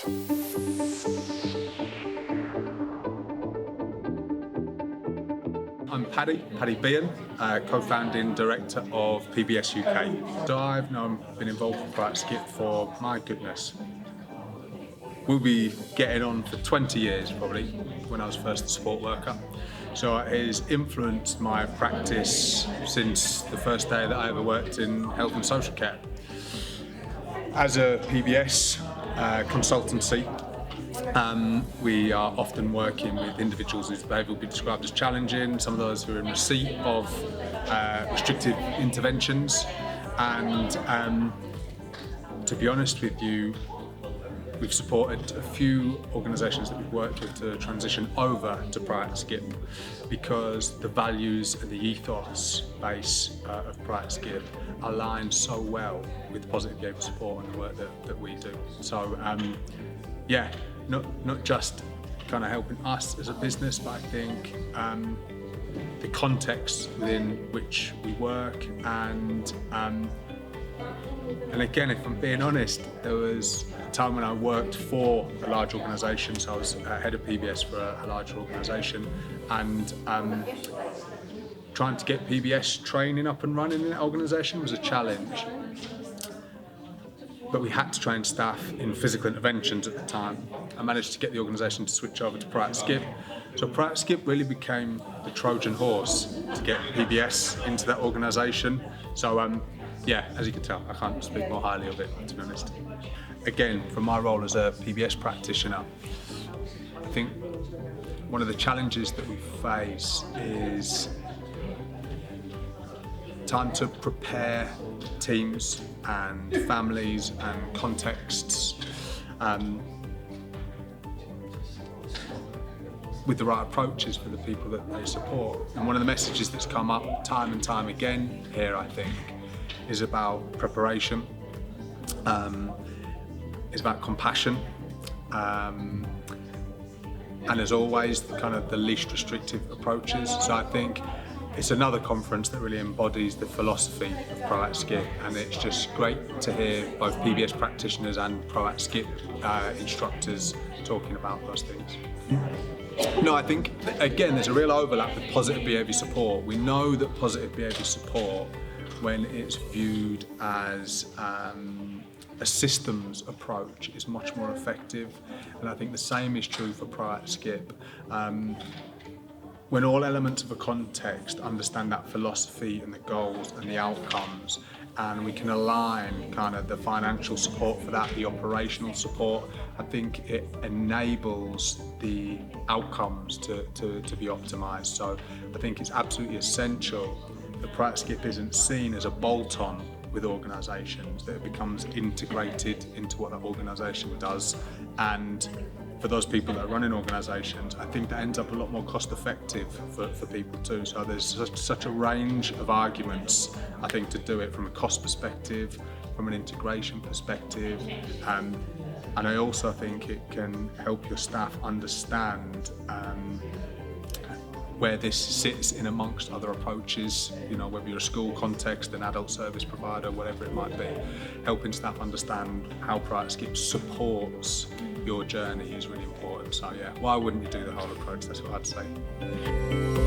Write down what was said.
I'm Paddy Behan, co-founding director of PBS UK. So I've been involved with Private Skip for, my goodness, we'll be getting on for 20 years probably, when I was first a support worker. So it has influenced my practice since the first day that I ever worked in health and social care. As a PBS consultancy, we are often working with individuals whose behaviour will be described as challenging, some of those who are in receipt of restrictive interventions, and to be honest with you, we've supported a few organisations that we've worked with to transition over to Private Skip because the values and the ethos base of Private Skip align so well with positive behaviour support and the work that we do. So not just kind of helping us as a business, but I think the context within which we work and again, if I'm being honest, there was a time when I worked for a large organisation, so I was head of PBS for a larger organisation, and trying to get PBS training up and running in that organisation was a challenge. But we had to train staff in physical interventions at the time. I managed to get the organisation to switch over to Private Skip. So Private Skip really became the Trojan horse to get PBS into that organisation. So as you can tell, I can't speak more highly of it, to be honest. Again, from my role as a PBS practitioner, I think one of the challenges that we face is time to prepare teams and families and contexts with the right approaches for the people that they support. And one of the messages that's come up time and time again here, I think, is about preparation, is about compassion, and as always, the least restrictive approaches. So I think it's another conference that really embodies the philosophy of Private Skip, and it's just great to hear both PBS practitioners and Private Skip instructors talking about those things. No, I think, again, there's a real overlap with positive behaviour support. We know that positive behaviour support, when it's viewed as a systems approach, is much more effective, and I think the same is true for Private Skip. When all elements of a context understand that philosophy and the goals and the outcomes, and we can align the financial support for that, the operational support, I think it enables the outcomes to be optimised. So I think it's absolutely essential that Private Skip isn't seen as a bolt-on with organisations, that it becomes integrated into what that organisation does. And for those people that are running organisations, I think that ends up a lot more cost effective for people too. So there's such a range of arguments, I think, to do it from a cost perspective, from an integration perspective, and I also think it can help your staff understand where this sits in amongst other approaches, whether you're a school context, an adult service provider, whatever it might be. Helping staff understand how Private Skip supports your journey is really important. So why wouldn't you do the whole approach? That's what I'd say.